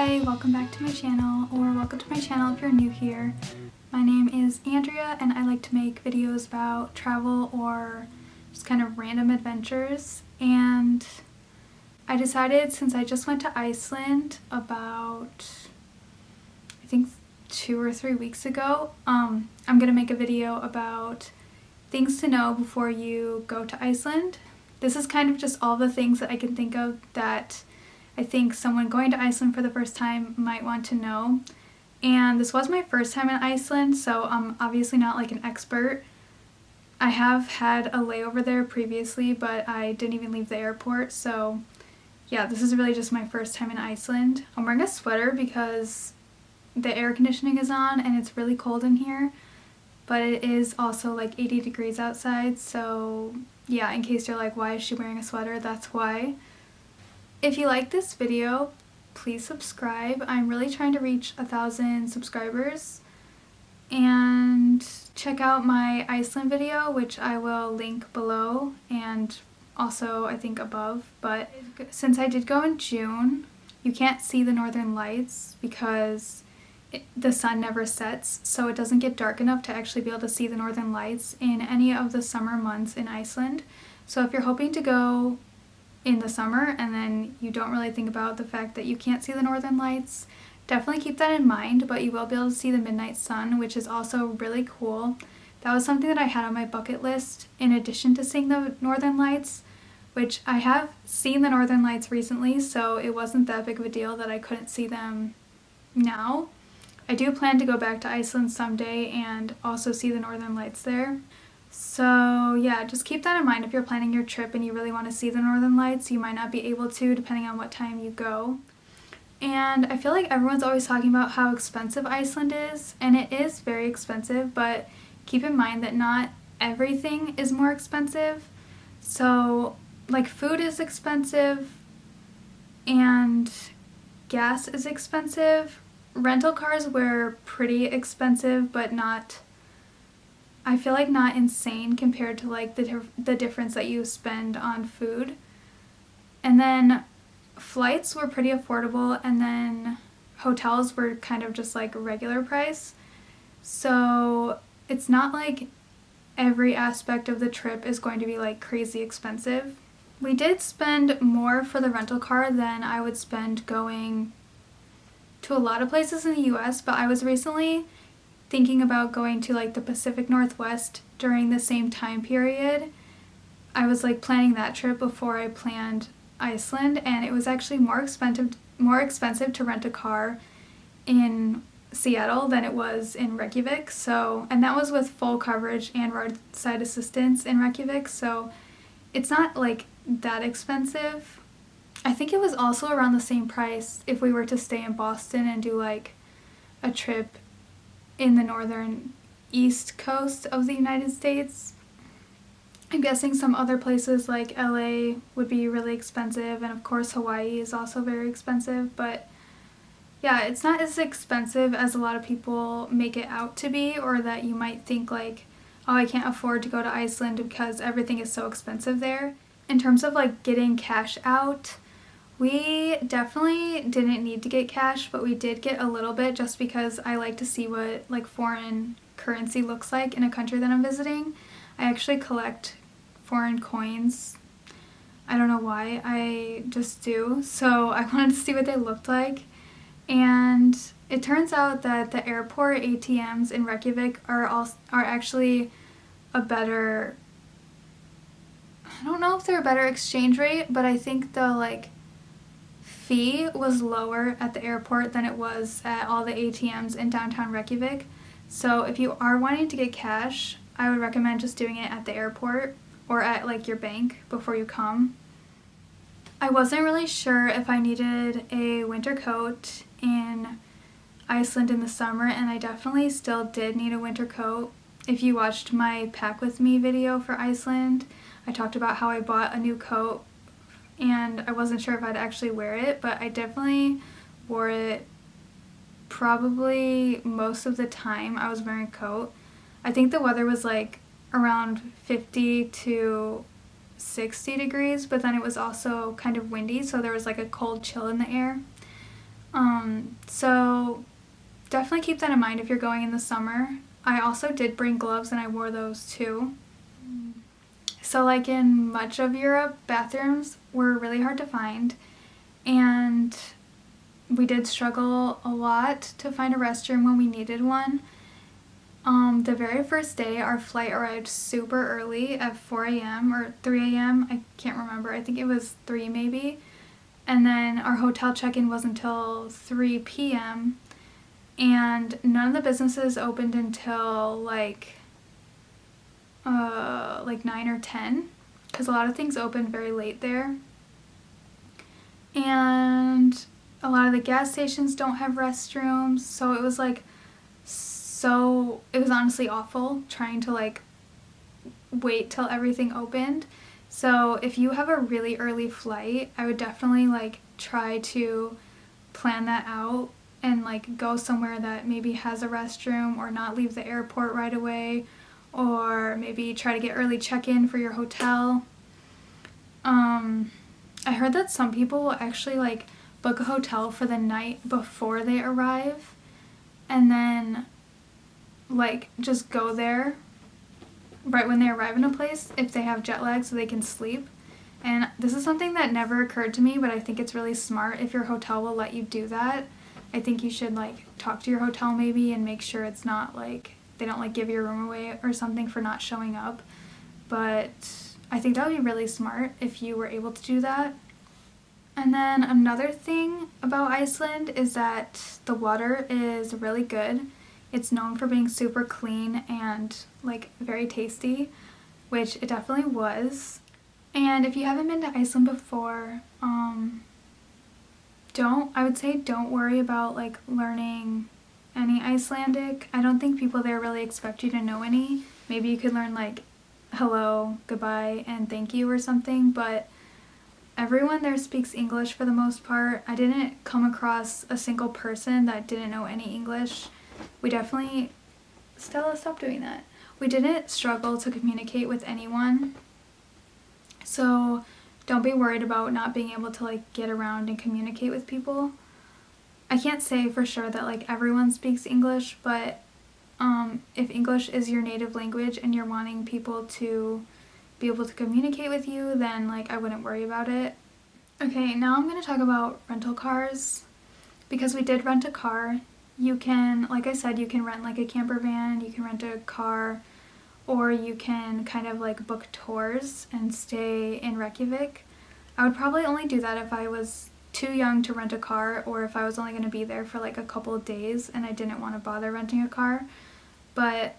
Hi, welcome back to my channel, or welcome to my channel if you're new here. My name is Andrea and I like to make videos about travel or just kind of random adventures, and I decided, since I just went to Iceland about I think 2 or 3 weeks ago, I'm gonna make a video about things to know before you go to Iceland. This is kind of just all the things that I can think of that I think someone going to Iceland for the first time might want to know. And this was my first time in Iceland, so I'm obviously not like an expert. I have had a layover there previously, but I didn't even leave the airport, so yeah, this is really just my first time in Iceland. I'm wearing a sweater because the air conditioning is on and it's really cold in here, but it is also like 80 degrees outside, so yeah, in case you're like, why is she wearing a sweater, that's why. If you like this video, please subscribe. I'm really trying to reach 1,000 subscribers. And check out my Iceland video, which I will link below and also I think above. But since I did go in June, you can't see the northern lights because the sun never sets, so it doesn't get dark enough to actually be able to see the northern lights in any of the summer months in Iceland. So if you're hoping to go in the summer and then you don't really think about the fact that you can't see the northern lights, definitely keep that in mind, but you will be able to see the midnight sun, which is also really cool. That was something that I had on my bucket list in addition to seeing the northern lights, which I have seen the northern lights recently, so it wasn't that big of a deal that I couldn't see them now. I do plan to go back to Iceland someday and also see the northern lights there. So yeah, just keep that in mind if you're planning your trip and you really want to see the northern lights. You might not be able to depending on what time you go. And I feel like everyone's always talking about how expensive Iceland is, and it is very expensive, but keep in mind that not everything is more expensive. So like food is expensive and gas is expensive. Rental cars were pretty expensive, but not, I feel like not insane compared to like the difference that you spend on food. And then flights were pretty affordable, and then hotels were kind of just like regular price. So it's not like every aspect of the trip is going to be like crazy expensive. We did spend more for the rental car than I would spend going to a lot of places in the US, but I was recently thinking about going to like the Pacific Northwest during the same time period. I was like planning that trip before I planned Iceland, and it was actually more expensive to rent a car in Seattle than it was in Reykjavik. So, and that was with full coverage and roadside assistance in Reykjavik, so it's not like that expensive. I think it was also around the same price if we were to stay in Boston and do like a trip in the northern east coast of the United States. I'm guessing some other places like LA would be really expensive, and of course Hawaii is also very expensive, but yeah, it's not as expensive as a lot of people make it out to be, or that you might think like, oh, I can't afford to go to Iceland because everything is so expensive there. In terms of like getting cash out, we definitely didn't need to get cash, but we did get a little bit just because I like to see what like foreign currency looks like in a country that I'm visiting. I actually collect foreign coins. I don't know why, I just do. So I wanted to see what they looked like. And it turns out that the airport ATMs in Reykjavik are actually a better, I don't know if they're a better exchange rate, but I think the like fee was lower at the airport than it was at all the ATMs in downtown Reykjavik. So if you are wanting to get cash, I would recommend just doing it at the airport or at like your bank before you come. I wasn't really sure if I needed a winter coat in Iceland in the summer, and I definitely still did need a winter coat. If you watched my pack with me video for Iceland, I talked about how I bought a new coat and I wasn't sure if I'd actually wear it, but I definitely wore it probably most of the time I was wearing a coat. I think the weather was like around 50 to 60 degrees, but then it was also kind of windy, so there was like a cold chill in the air. So definitely keep that in mind if you're going in the summer. I also did bring gloves and I wore those too. So like in much of Europe, bathrooms were really hard to find, and we did struggle a lot to find a restroom when we needed one. The very first day, our flight arrived super early at 4 a.m. or 3 a.m. I can't remember. I think it was 3 maybe. And then our hotel check-in was until 3 p.m. And none of the businesses opened until like 9 or 10, because a lot of things opened very late there. And a lot of the gas stations don't have restrooms, so it was it was honestly awful trying to like wait till everything opened. So if you have a really early flight, I would definitely like try to plan that out and like go somewhere that maybe has a restroom, or not leave the airport right away, or maybe try to get early check-in for your hotel. I heard that some people will actually like book a hotel for the night before they arrive and then like just go there right when they arrive in a place if they have jet lag so they can sleep. And this is something that never occurred to me, but I think it's really smart if your hotel will let you do that. I think you should like talk to your hotel maybe and make sure it's not like they don't like give your room away or something for not showing up. But I think that would be really smart if you were able to do that. And then another thing about Iceland is that the water is really good. It's known for being super clean and like very tasty, which it definitely was. And if you haven't been to Iceland before, I would say don't worry about like learning any Icelandic. I don't think people there really expect you to know any. Maybe you could learn like hello, goodbye, and thank you or something, but everyone there speaks English for the most part. I didn't come across a single person that didn't know any English. We definitely... Stella, stop doing that. We didn't struggle to communicate with anyone. So don't be worried about not being able to like get around and communicate with people. I can't say for sure that like everyone speaks English, but if English is your native language and you're wanting people to be able to communicate with you, then like I wouldn't worry about it. Okay, now I'm going to talk about rental cars. Because we did rent a car, you can, like I said, you can rent like a camper van, you can rent a car, or you can kind of like book tours and stay in Reykjavik. I would probably only do that if I was too young to rent a car, or if I was only going to be there for like a couple of days and I didn't want to bother renting a car. But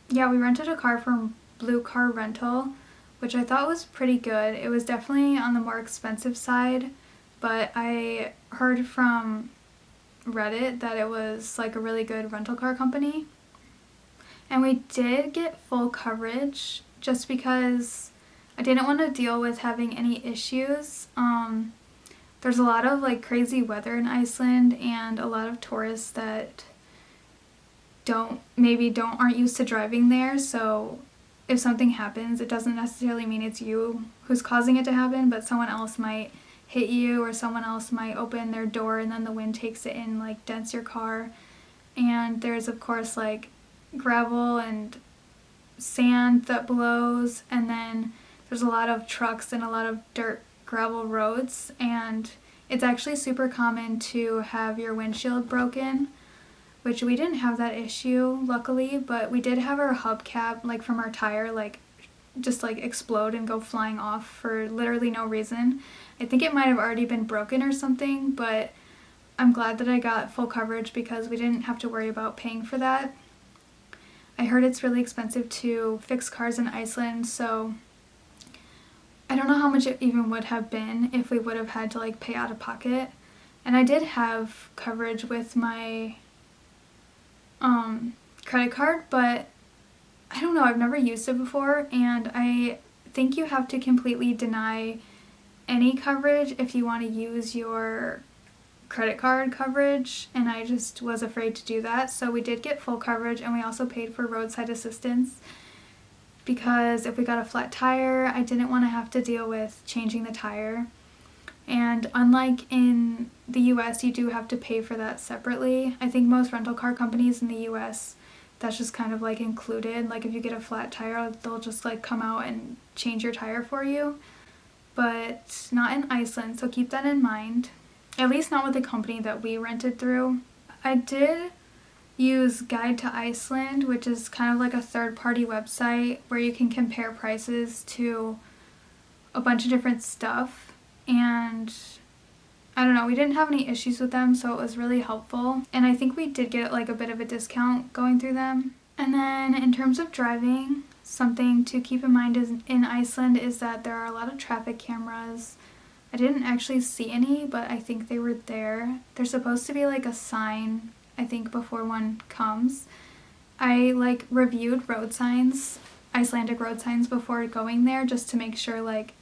yeah, we rented a car from Blue Car Rental, which I thought was pretty good. It was definitely on the more expensive side, but I heard from Reddit that it was like a really good rental car company. And we did get full coverage just because I didn't want to deal with having any issues. There's a lot of like crazy weather in Iceland and a lot of tourists that aren't used to driving there, so if something happens, it doesn't necessarily mean it's you who's causing it to happen, but someone else might hit you, or someone else might open their door and then the wind takes it in, like dents your car. And there's of course like gravel and sand that blows, and then there's a lot of trucks and a lot of dirt gravel roads, and it's actually super common to have your windshield broken, which we didn't have that issue luckily, but we did have our hubcap like from our tire like just like explode and go flying off for literally no reason. I think it might have already been broken or something, but I'm glad that I got full coverage because we didn't have to worry about paying for that. I heard it's really expensive to fix cars in Iceland, so I don't know how much it even would have been if we would have had to like pay out of pocket. And I did have coverage with my credit card, but I don't know, I've never used it before, and I think you have to completely deny any coverage if you want to use your credit card coverage, and I just was afraid to do that. So we did get full coverage, and we also paid for roadside assistance because if we got a flat tire, I didn't want to have to deal with changing the tire. And unlike in the US, you do have to pay for that separately. I think most rental car companies in the US, that's just kind of like included. Like if you get a flat tire, they'll just like come out and change your tire for you. But not in Iceland, so keep that in mind. At least not with the company that we rented through. I did use Guide to Iceland, which is kind of like a third-party website where you can compare prices to a bunch of different stuff. And I don't know, we didn't have any issues with them, so it was really helpful. And I think we did get like a bit of a discount going through them. And then in terms of driving, something to keep in mind is in Iceland is that there are a lot of traffic cameras. I didn't actually see any, but I think they were there. There's supposed to be like a sign, I think, before one comes. I like reviewed road signs, Icelandic road signs, before going there just to make sure like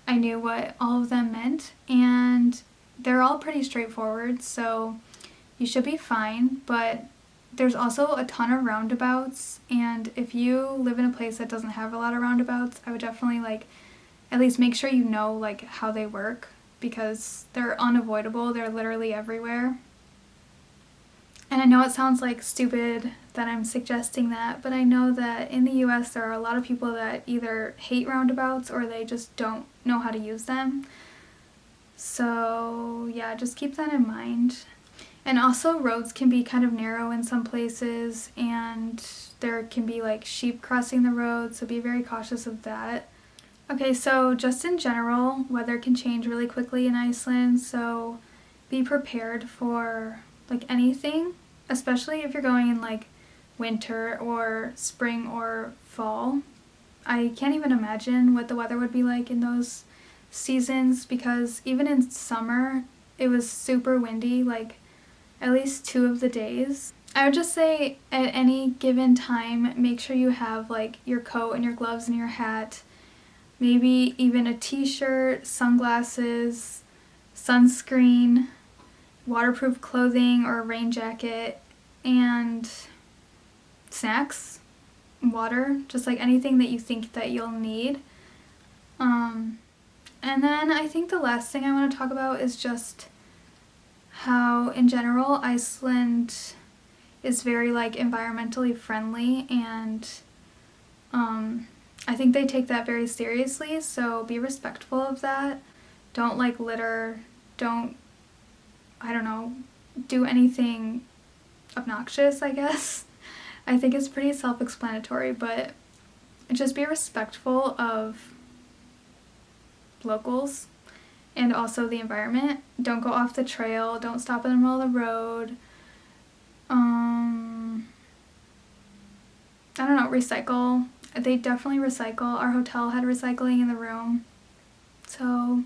I knew what all of them meant, and they're all pretty straightforward, so you should be fine. But there's also a ton of roundabouts, and if you live in a place that doesn't have a lot of roundabouts, I would definitely like at least make sure you know like how they work, because they're unavoidable. They're literally everywhere. And I know it sounds like stupid that I'm suggesting that, but I know that in the US there are a lot of people that either hate roundabouts or they just don't know how to use them. So yeah, just keep that in mind. And also roads can be kind of narrow in some places, and there can be like sheep crossing the road, so be very cautious of that. Okay, so just in general, weather can change really quickly in Iceland, so be prepared for like anything, especially if you're going in like winter or spring or fall. I can't even imagine what the weather would be like in those seasons, because even in summer it was super windy like at least 2 of the days. I would just say at any given time, make sure you have like your coat and your gloves and your hat, maybe even a t-shirt, sunglasses, sunscreen, waterproof clothing or a rain jacket, and snacks, water, just like anything that you think that you'll need. And then I think the last thing I want to talk about is just how in general Iceland is very like environmentally friendly, and I think they take that very seriously, so be respectful of that. Don't like litter, don't, I don't know, do anything obnoxious, I guess. I think it's pretty self-explanatory, but just be respectful of locals and also the environment. Don't go off the trail, don't stop in the middle of the road. I don't know, recycle. They definitely recycle. Our hotel had recycling in the room. So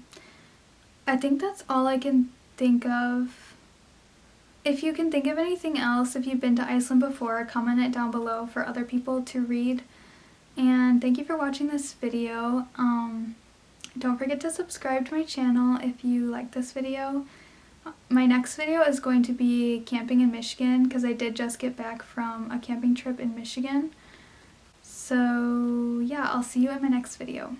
I think that's all I can think of. If you can think of anything else, if you've been to Iceland before, comment it down below for other people to read. And thank you for watching this video. Don't forget to subscribe to my channel if you like this video. My next video is going to be camping in Michigan, because I did just get back from a camping trip in Michigan. So yeah, I'll see you in my next video.